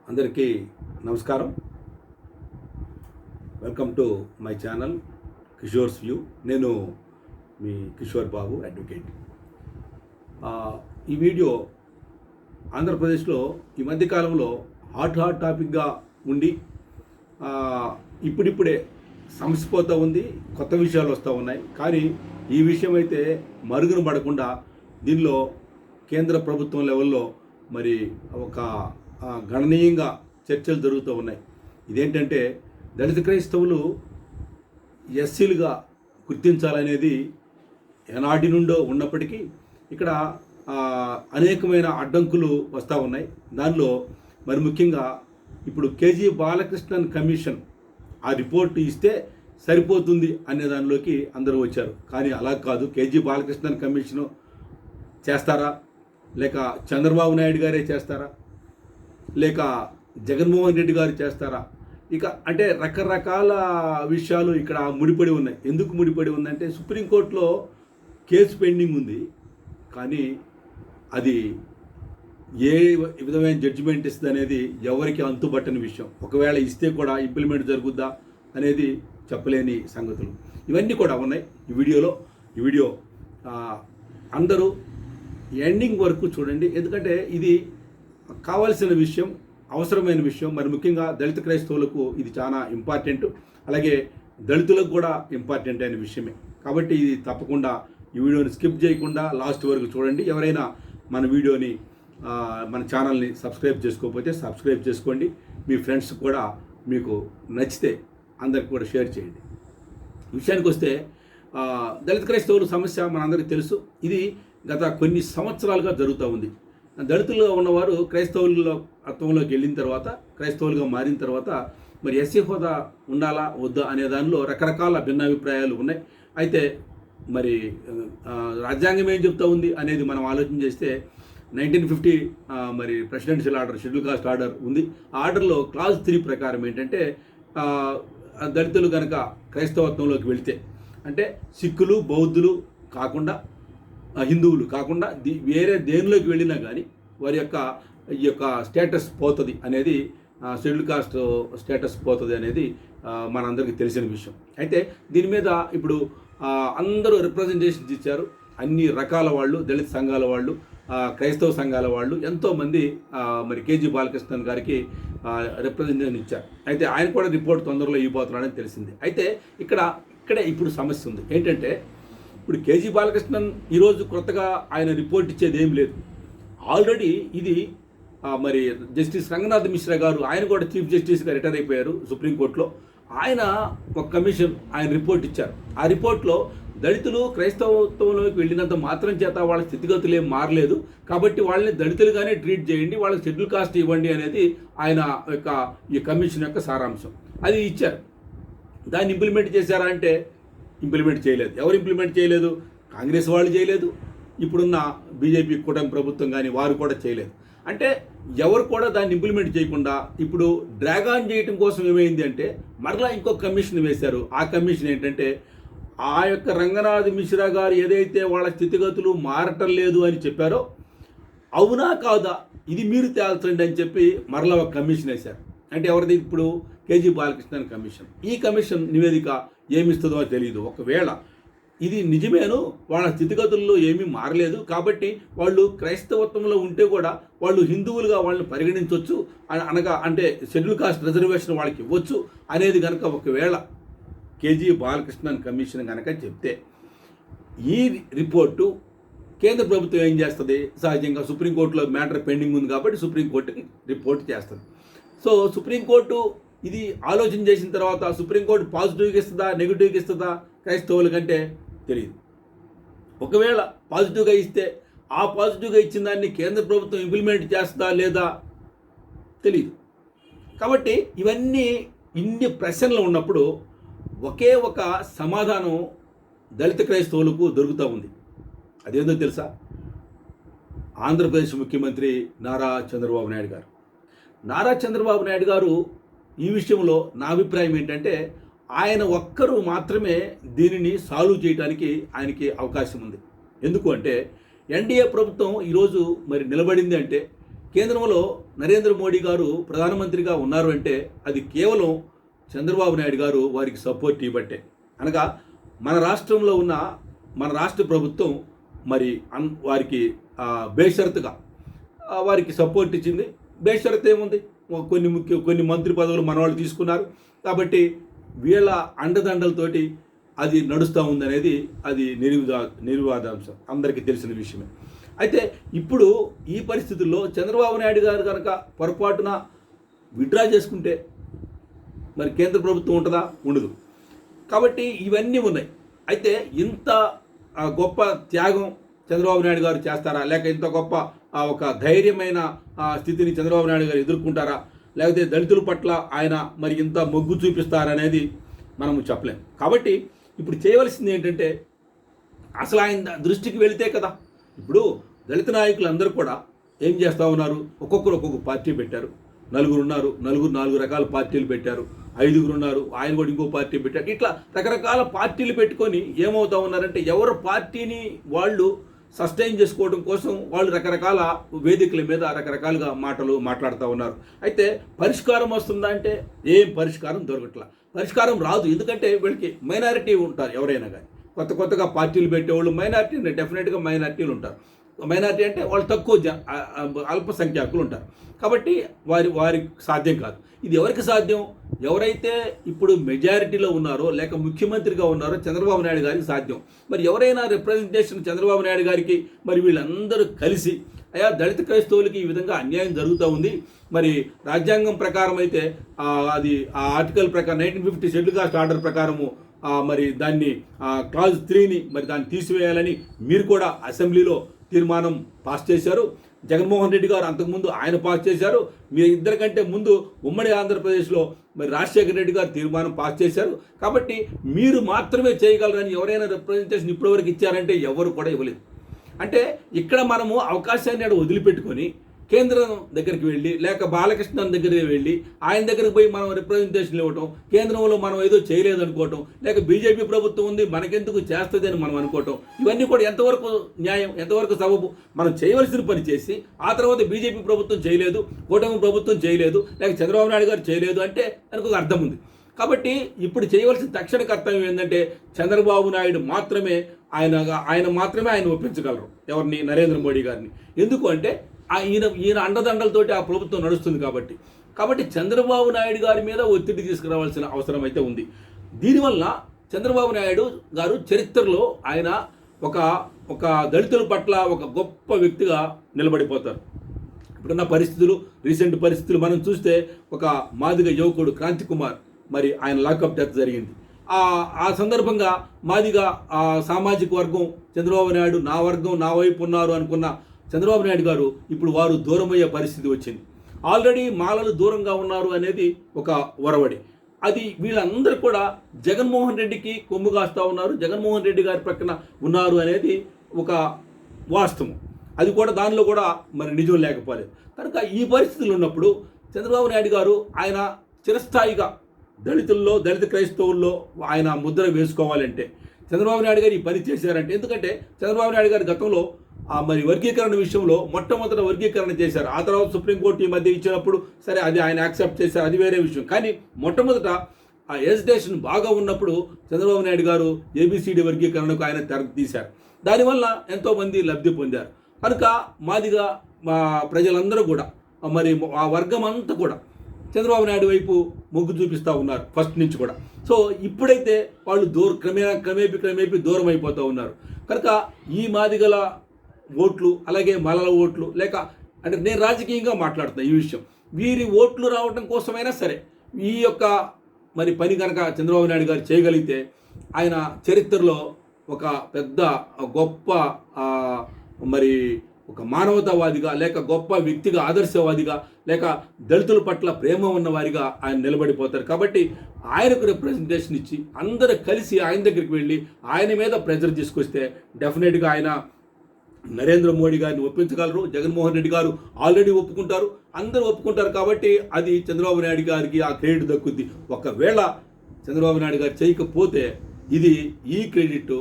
అందరికీ నమస్కారం. Welcome to my channel Kishore's view. నేను మీ కిషోర్ బాబు అడ్వకేట్. ఈ వీడియో ఆంధ్రప్రదేశ్లో ఈ మధ్యకాలంలో హాట్ టాపిక్గా ఉండి ఇప్పుడిప్పుడే సమసిపోతూ ఉంది, కొత్త విషయాలు వస్తూ ఉన్నాయి. కానీ ఈ విషయం అయితే మరుగున పడకుండా దీనిలో కేంద్ర ప్రభుత్వం లెవెల్లో మరి ఒక గణనీయంగా చర్చలు జరుగుతూ ఉన్నాయి. ఇదేంటంటే దళిత క్రైస్తవులు ఎస్సీలుగా గుర్తించాలనేది ఏనాటి నుండో ఉన్నప్పటికీ ఇక్కడ అనేకమైన అడ్డంకులు వస్తూ ఉన్నాయి. దానిలో మరి ముఖ్యంగా ఇప్పుడు కేజీ బాలకృష్ణన్ కమిషన్ ఆ రిపోర్టు ఇస్తే సరిపోతుంది అనే దానిలోకి అందరూ వచ్చారు. కానీ అలా కాదు. కేజీ బాలకృష్ణన్ కమిషను చేస్తారా, లేక చంద్రబాబు నాయుడు గారే చేస్తారా, లేక జగన్మోహన్ రెడ్డి గారు చేస్తారా? ఇక అంటే రకరకాల విషయాలు ఇక్కడ ముడిపడి ఉన్నాయి. ఎందుకు ముడిపడి ఉందంటే సుప్రీంకోర్టులో కేసు పెండింగ్ ఉంది. కానీ అది ఏ విధమైన జడ్జిమెంట్ ఇస్తుంది అనేది ఎవరికి అంతుబట్టని విషయం. ఒకవేళ ఇస్తే కూడా ఇంప్లిమెంట్ జరుగుద్దా అనేది చెప్పలేని సంగతులు ఇవన్నీ కూడా ఉన్నాయి ఈ వీడియో అందరూ ఎండింగ్ వరకు చూడండి. ఎందుకంటే ఇది కావాల్సిన విషయం, అవసరమైన విషయం. మరి ముఖ్యంగా దళిత క్రైస్తవులకు ఇది చాలా ఇంపార్టెంట్, అలాగే దళితులకు కూడా ఇంపార్టెంట్ అయిన విషయమే. కాబట్టి ఇది తప్పకుండా ఈ వీడియోని స్కిప్ చేయకుండా లాస్ట్ వరకు చూడండి. ఎవరైనా మన వీడియోని మన ఛానల్ని సబ్స్క్రైబ్ చేసుకోకపోతే సబ్స్క్రైబ్ చేసుకోండి. మీ ఫ్రెండ్స్ కూడా మీకు నచ్చితే అందరికి కూడా షేర్ చేయండి. విషయానికి వస్తే దళిత క్రైస్తవుల సమస్య మనందరికీ తెలుసు. ఇది గత కొన్ని సంవత్సరాలుగా జరుగుతూ ఉంది. దళితులుగా ఉన్నవారు క్రైస్తవుల్లోకి వెళ్ళిన తర్వాత, క్రైస్తవులుగా మారిన తర్వాత మరి ఎస్సీ హోదా ఉండాలా వద్దా అనే దానిలో రకరకాల భిన్నాభిప్రాయాలు ఉన్నాయి. అయితే మరి రాజ్యాంగం ఏం చెప్తా ఉంది అనేది మనం ఆలోచన చేస్తే 1950 మరి presidential order, schedule caste order ఉంది. ఆ ఆర్డర్లో క్లాజ్ 3 ప్రకారం ఏంటంటే దళితులు కనుక క్రైస్తవత్వంలోకి వెళితే, అంటే సిక్కులు బౌద్ధులు కాకుండా, హిందువులు కాకుండా వేరే దేనిలోకి వెళ్ళినా కానీ వారి ఈ యొక్క స్టేటస్ పోతుంది అనేది, షెడ్యూల్ కాస్ట్ స్టేటస్ పోతుంది అనేది మనందరికీ తెలిసిన విషయం. అయితే దీని మీద ఇప్పుడు అందరూ రిప్రజెంటేషన్స్ ఇచ్చారు. అన్ని రకాల వాళ్ళు, దళిత సంఘాల వాళ్ళు, క్రైస్తవ సంఘాల వాళ్ళు ఎంతోమంది మరి కేజీ బాలకృష్ణన్ గారికి రిప్రజెంటేషన్ ఇచ్చారు. అయితే ఆయన కూడా రిపోర్ట్ తొందరలో ఇవ్వబోతున్నాడని తెలిసింది. అయితే ఇక్కడే ఇప్పుడు సమస్య ఉంది. ఏంటంటే ఇప్పుడు కేజీ బాలకృష్ణన్ ఈరోజు కొత్తగా ఆయన రిపోర్ట్ ఇచ్చేది ఏం లేదు. ఆల్రెడీ ఇది మరి జస్టిస్ రంగనాథ్ మిశ్రా గారు, ఆయన కూడా చీఫ్ జస్టిస్గా రిటైర్ అయిపోయారు సుప్రీంకోర్టులో. ఆయన ఒక కమిషన్ ఆయన రిపోర్ట్ ఇచ్చారు. ఆ రిపోర్ట్లో దళితులు క్రైస్తవత్వంలోకి వెళ్ళినంత మాత్రం చేత వాళ్ళ స్థితిగతులు ఏం మారలేదు, కాబట్టి వాళ్ళని దళితులుగానే ట్రీట్ చేయండి, వాళ్ళకి షెడ్యూల్ కాస్ట్ ఇవ్వండి అనేది ఆయన యొక్క ఈ కమిషన్ యొక్క సారాంశం. అది ఇచ్చారు. దాన్ని ఇంప్లిమెంట్ చేశారా అంటే ఇంప్లిమెంట్ చేయలేదు. ఎవరు ఇంప్లిమెంట్ చేయలేదు? కాంగ్రెస్ వాళ్ళు చేయలేదు, ఇప్పుడున్న బీజేపీ కూటమి ప్రభుత్వం కానీ వారు కూడా చేయలేదు. అంటే ఎవరు కూడా దాన్ని ఇంప్లిమెంట్ చేయకుండా ఇప్పుడు డ్రాగ్ ఆన్ చేయడం కోసం ఏమైంది అంటే మరలా ఇంకొక కమిషన్ వేశారు. ఆ కమిషన్ ఏంటంటే ఆ యొక్క రంగనాథ్ మిశ్రా గారు ఏదైతే వాళ్ళ స్థితిగతులు మారటం లేదు అని చెప్పారో, అవునా కాదా ఇది మీరు తేల్చండి అని చెప్పి మరలా ఒక కమిషన్ వేశారు. అంటే ఎవరిది? ఇప్పుడు కేజీ బాలకృష్ణన్ కమిషన్. ఈ కమిషన్ నివేదిక ఏమిస్తుందో తెలియదు. ఒకవేళ ఇది నిజమేను, వాళ్ళ స్థితిగతుల్లో ఏమీ మారలేదు, కాబట్టి వాళ్ళు క్రైస్తవత్వంలో ఉంటే కూడా వాళ్ళు హిందువులుగా వాళ్ళని పరిగణించవచ్చు అనగా, అంటే షెడ్యూల్ కాస్ట్ రిజర్వేషన్ వాళ్ళకి ఇవ్వచ్చు అనేది కనుక ఒకవేళ కేజీ బాలకృష్ణన్ కమిషన్ కనుక చెప్తే, ఈ రిపోర్టు కేంద్ర ప్రభుత్వం ఏం చేస్తుంది? సహజంగా సుప్రీంకోర్టులో మ్యాటర్ పెండింగ్ ఉంది కాబట్టి సుప్రీంకోర్టుకి రిపోర్ట్ చేస్తుంది. సో సుప్రీంకోర్టు ఇది ఆలోచన చేసిన తర్వాత సుప్రీంకోర్టు పాజిటివ్గా ఇస్తుందా, నెగిటివ్గా ఇస్తుందా క్రైస్తవుల కంటే తెలియదు. ఒకవేళ పాజిటివ్గా ఇస్తే ఆ పాజిటివ్గా ఇచ్చిన దాన్ని కేంద్ర ప్రభుత్వం ఇంప్లిమెంట్ చేస్తుందా లేదా తెలియదు. కాబట్టి ఇన్ని ప్రశ్నలు ఉన్నప్పుడు ఒకే ఒక సమాధానం దళిత క్రైస్తవులకు దొరుకుతూ ఉంది. అదేందో తెలుసా? ఆంధ్రప్రదేశ్ ముఖ్యమంత్రి నారా చంద్రబాబు నాయుడు గారు. నారా చంద్రబాబు నాయుడు గారు ఈ విషయంలో నా అభిప్రాయం ఏంటంటే ఆయన ఒక్కరు మాత్రమే దీనిని సాల్వ్ చేయడానికి ఆయనకి అవకాశం ఉంది. ఎందుకు అంటే ఎన్డీఏ ప్రభుత్వం ఈరోజు మరి నిలబడింది అంటే కేంద్రంలో నరేంద్ర మోడీ గారు ప్రధానమంత్రిగా ఉన్నారు అంటే అది కేవలం చంద్రబాబు నాయుడు గారు వారికి సపోర్ట్ ఇవ్వబట్టే. అనగా మన రాష్ట్రంలో ఉన్న మన రాష్ట్ర ప్రభుత్వం మరి వారికి బేషరతుగా వారికి సపోర్ట్ ఇచ్చింది. బేషరత్ ఏముంది, కొన్ని మంత్రి పదవులు మన వాళ్ళు తీసుకున్నారు కాబట్టి వీళ్ళ అండదండలతోటి అది నడుస్తూ ఉందనేది అది నిర్వివాదాంశం, అందరికీ తెలిసిన విషయమే. అయితే ఇప్పుడు ఈ పరిస్థితుల్లో చంద్రబాబు నాయుడు గారు కనుక పొరపాటున విత్డ్రా చేసుకుంటే మరి కేంద్ర ప్రభుత్వం ఉంటుందా? ఉండదు. కాబట్టి ఇవన్నీ ఉన్నాయి. అయితే ఇంత గొప్ప త్యాగం చంద్రబాబు నాయుడు గారు చేస్తారా, లేక ఇంత గొప్ప ఒక ధైర్యమైన స్థితిని చంద్రబాబు నాయుడు గారు ఎదుర్కొంటారా, లేకపోతే దళితుల పట్ల ఆయన మరి ఇంత మొగ్గు చూపిస్తారనేది మనము చెప్పలేం. కాబట్టి ఇప్పుడు చేయవలసింది ఏంటంటే అసలు ఆయన దృష్టికి వెళితే కదా. ఇప్పుడు దళిత నాయకులు అందరూ కూడా ఏం చేస్తూ ఉన్నారు, ఒక్కొక్కరు ఒక్కొక్క పార్టీ పెట్టారు. నలుగురు ఉన్నారు, నాలుగు రకాల పార్టీలు పెట్టారు. 5గురు ఉన్నారు, ఆయన కూడా ఇంకో పార్టీ పెట్టారు. ఇట్లా రకరకాల పార్టీలు పెట్టుకొని ఏమవుతా ఉన్నారంటే ఎవరు పార్టీని వాళ్ళు సస్టైన్ చేసుకోవడం కోసం వాళ్ళు రకరకాల వేదికల మీద రకరకాలుగా మాటలు మాట్లాడుతూ ఉన్నారు. అయితే పరిష్కారం వస్తుందా అంటే ఏం పరిష్కారం దొరకట్లా. పరిష్కారం రాదు. ఎందుకంటే వీళ్ళకి మైనారిటీ ఉంటారు. ఎవరైనా కానీ కొత్తగా పార్టీలు పెట్టేవాళ్ళు మైనారిటీ, డెఫినెట్గా మైనారిటీలు ఉంటారు. మైనారిటీ అంటే వాళ్ళు తక్కువ అల్పసంఖ్యాకులు ఉంటారు. కాబట్టి వారికి సాధ్యం కాదు. ఇది ఎవరికి సాధ్యం? ఎవరైతే ఇప్పుడు మెజారిటీలో ఉన్నారో లేక ముఖ్యమంత్రిగా ఉన్నారో చంద్రబాబు నాయుడు గారికి సాధ్యం. మరి ఎవరైనా రిప్రజెంటేషన్ చంద్రబాబు నాయుడు గారికి మరి వీళ్ళందరూ కలిసి అయ్యా దళిత క్రైస్తవులకి ఈ విధంగా అన్యాయం జరుగుతూ ఉంది, మరి రాజ్యాంగం ప్రకారం అయితే అది ఆ ఆర్టికల్ ప్రకారం 1950 షెడ్యూల్ కాస్ట్ ఆర్డర్ ప్రకారము మరి దాన్ని క్లాజ్ 3ని మరి దాన్ని తీసివేయాలని మీరు కూడా అసెంబ్లీలో తీర్మానం పాస్ చేశారు. జగన్మోహన్ రెడ్డి గారు అంతకుముందు ఆయన పాస్ చేశారు. మీ ఇద్దరికంటే ముందు ఉమ్మడి ఆంధ్రప్రదేశ్లో మరి రాజశేఖర రెడ్డి గారు తీర్మానం పాస్ చేశారు. కాబట్టి మీరు మాత్రమే చేయగలరని ఎవరైనా రిప్రజెంటేషన్ ఇప్పటివరకు ఇచ్చారంటే ఎవరు కూడా ఇవ్వలేదు. అంటే ఇక్కడ మనము అవకాశాన్ని వదిలిపెట్టుకొని కేంద్రం దగ్గరికి వెళ్ళి లేక బాలకృష్ణ దగ్గరికి వెళ్ళి ఆయన దగ్గరికి పోయి మనం రిప్రజెంటేషన్ ఇవ్వటం, కేంద్రంలో మనం ఏదో చేయలేదు అనుకోవటం, లేక బీజేపీ ప్రభుత్వం ఉంది మనకెందుకు చేస్తుంది అని మనం అనుకోవటం, ఇవన్నీ కూడా ఎంతవరకు న్యాయం, ఎంతవరకు సబబు? మనం చేయవలసిన పని చేసి ఆ తర్వాత బీజేపీ ప్రభుత్వం చేయలేదు, కూటమి ప్రభుత్వం చేయలేదు, లేక చంద్రబాబు నాయుడు గారు చేయలేదు అంటే దానికి ఒక అర్థం ఉంది. కాబట్టి ఇప్పుడు చేయవలసిన తక్షణ కర్తవ్యం ఏంటంటే చంద్రబాబు నాయుడు మాత్రమే ఆయన ఒప్పించగలరు. ఎవరిని? నరేంద్ర మోడీ గారిని. ఎందుకు అంటే ఈయన అండదండలతోటి ఆ ప్రభుత్వం నడుస్తుంది కాబట్టి చంద్రబాబు నాయుడు గారి మీద ఒత్తిడి తీసుకురావాల్సిన అవసరం అయితే ఉంది. దీనివల్ల చంద్రబాబు నాయుడు గారు చరిత్రలో ఆయన ఒక దళితుల పట్ల ఒక గొప్ప వ్యక్తిగా నిలబడిపోతారు. ఇప్పుడున్న రీసెంట్ పరిస్థితులు మనం చూస్తే ఒక మాదిగ యువకుడు క్రాంతి కుమార్ మరి ఆయన లాకప్ డెత్ జరిగింది. ఆ సందర్భంగా మాదిగ సామాజిక వర్గం చంద్రబాబు నాయుడు నా వర్గం నా వైపు ఉన్నారు అనుకున్న చంద్రబాబు నాయుడు గారు ఇప్పుడు వారు దూరమయ్యే పరిస్థితి వచ్చింది. ఆల్రెడీ మాలలు దూరంగా ఉన్నారు అనేది ఒక ఒరవడి. అది వీళ్ళందరూ కూడా జగన్మోహన్ రెడ్డికి కొమ్ము కాస్తూ ఉన్నారు, జగన్మోహన్ రెడ్డి గారి ప్రక్కన ఉన్నారు అనేది ఒక వాస్తవం. అది కూడా దానిలో కూడా మరి నిజం లేకపోలేదు. కనుక ఈ పరిస్థితులు ఉన్నప్పుడు చంద్రబాబు నాయుడు గారు ఆయన చిరస్థాయిగా దళిత క్రైస్తవుల్లో ఆయన ముద్ర వేసుకోవాలంటే చంద్రబాబు నాయుడు గారు ఈ పని చేశారంటే, ఎందుకంటే చంద్రబాబు నాయుడు గారి గతంలో మరి వర్గీకరణ విషయంలో మొట్టమొదట వర్గీకరణ చేశారు. ఆ తర్వాత సుప్రీంకోర్టు ఈ మధ్య ఇచ్చినప్పుడు సరే అది ఆయన యాక్సెప్ట్ చేశారు, అది వేరే విషయం. కానీ మొట్టమొదట ఆ ఎజిటేషన్ బాగా ఉన్నప్పుడు చంద్రబాబు నాయుడు గారు ఏబిసిడి వర్గీకరణకు ఆయన తెర తీశారు. దానివల్ల ఎంతోమంది లబ్ధి పొందారు. కనుక మాదిగా ప్రజలందరూ కూడా మరి ఆ వర్గం అంతా కూడా చంద్రబాబు నాయుడు వైపు మొగ్గు చూపిస్తూ ఉన్నారు ఫస్ట్ నుంచి కూడా. సో ఇప్పుడైతే వాళ్ళు క్రమేపీ దూరం అయిపోతూ ఉన్నారు. కనుక ఈ మాదిగల ఓట్లు అలాగే మలల ఓట్లు లేక అంటే నేను రాజకీయంగా మాట్లాడుతున్నా ఈ విషయం, వీరి ఓట్లు రావడం కోసమైనా సరే ఈ యొక్క మరి పని కనుక చంద్రబాబు నాయుడు గారు చేయగలిగితే ఆయన చరిత్రలో ఒక పెద్ద గొప్ప మరి ఒక మానవతావాదిగా లేక గొప్ప వ్యక్తిగా ఆదర్శవాదిగా లేక దళితుల పట్ల ప్రేమ ఉన్నవారిగా ఆయన నిలబడిపోతారు. కాబట్టి ఆయనకు రిప్రజెంటేషన్ ఇచ్చి అందరూ కలిసి ఆయన దగ్గరికి వెళ్ళి ఆయన మీద ప్రెజర్ తీసుకొస్తే డెఫినెట్గా ఆయన నరేంద్ర మోడీ గారిని ఒప్పించగలరు. జగన్మోహన్ రెడ్డి గారు ఆల్రెడీ ఒప్పుకుంటారు, అందరూ ఒప్పుకుంటారు. కాబట్టి అది చంద్రబాబు నాయుడు గారికి ఆ క్రెడిట్ దక్కుద్ది. ఒకవేళ చంద్రబాబు నాయుడు గారు చేయకపోతే ఈ క్రెడిట్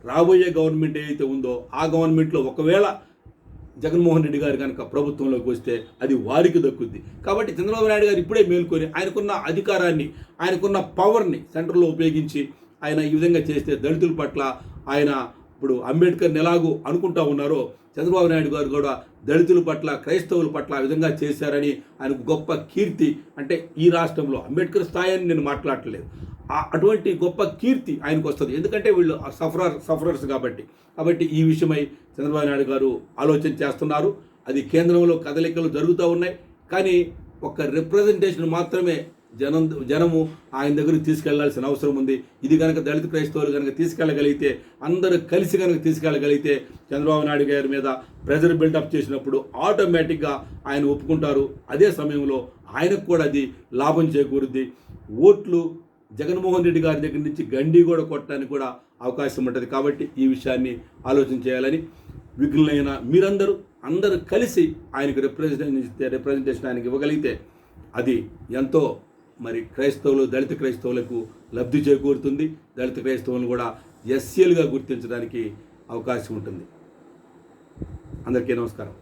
రాబోయే గవర్నమెంట్ ఏదైతే ఉందో ఆ గవర్నమెంట్లో ఒకవేళ జగన్మోహన్ రెడ్డి గారు కనుక ప్రభుత్వంలోకి వస్తే అది వారికి దక్కుద్ది. కాబట్టి చంద్రబాబు నాయుడు గారు ఇప్పుడే మేల్కొని ఆయనకున్న అధికారాన్ని, ఆయనకున్న పవర్ని సెంటర్లో ఉపయోగించి ఆయన ఈ విధంగా చేస్తే దళితుల పట్ల ఆయన ఇప్పుడు అంబేద్కర్ని ఎలాగూ అనుకుంటా ఉన్నారో చంద్రబాబు నాయుడు గారు కూడా దళితుల పట్ల, క్రైస్తవుల పట్ల ఆ విధంగా చేశారని ఆయనకు గొప్ప కీర్తి, అంటే ఈ రాష్ట్రంలో అంబేద్కర్ స్థాయి అని నేను మాట్లాడట్లేదు, అటువంటి గొప్ప కీర్తి ఆయనకు వస్తుంది. ఎందుకంటే వీళ్ళు సఫరర్స్ కాబట్టి ఈ విషయమై చంద్రబాబు నాయుడు గారు ఆలోచన చేస్తున్నారు. అది కేంద్రంలో కదలికలు జరుగుతూ ఉన్నాయి. కానీ ఒక రిప్రజెంటేషన్ మాత్రమే జనము ఆయన దగ్గరికి తీసుకెళ్లాల్సిన అవసరం ఉంది. ఇది కనుక దళిత క్రైస్తవులు కనుక తీసుకెళ్ళగలిగితే, అందరూ కలిసి కనుక తీసుకెళ్ళగలిగితే చంద్రబాబు నాయుడు గారి మీద ప్రెజర్ బిల్డప్ చేసినప్పుడు ఆటోమేటిక్గా ఆయన ఒప్పుకుంటారు. అదే సమయంలో ఆయనకు కూడా అది లాభం చేకూరుద్ది. ఓట్లు జగన్మోహన్ రెడ్డి గారి దగ్గర నుంచి గండి కూడా కొట్టడానికి కూడా అవకాశం ఉంటుంది. కాబట్టి ఈ విషయాన్ని ఆలోచన చేయాలని, విఘ్నులైన అందరూ కలిసి ఆయనకు రిప్రజెంటేషన్ ఆయనకి ఇవ్వగలిగితే అది ఎంతో మరి దళిత క్రైస్తవులకు లబ్ధి చేకూరుతుంది. దళిత క్రైస్తవులను కూడా ఎస్సీలుగా గుర్తించడానికి అవకాశం ఉంటుంది. అందరికీ నమస్కారం.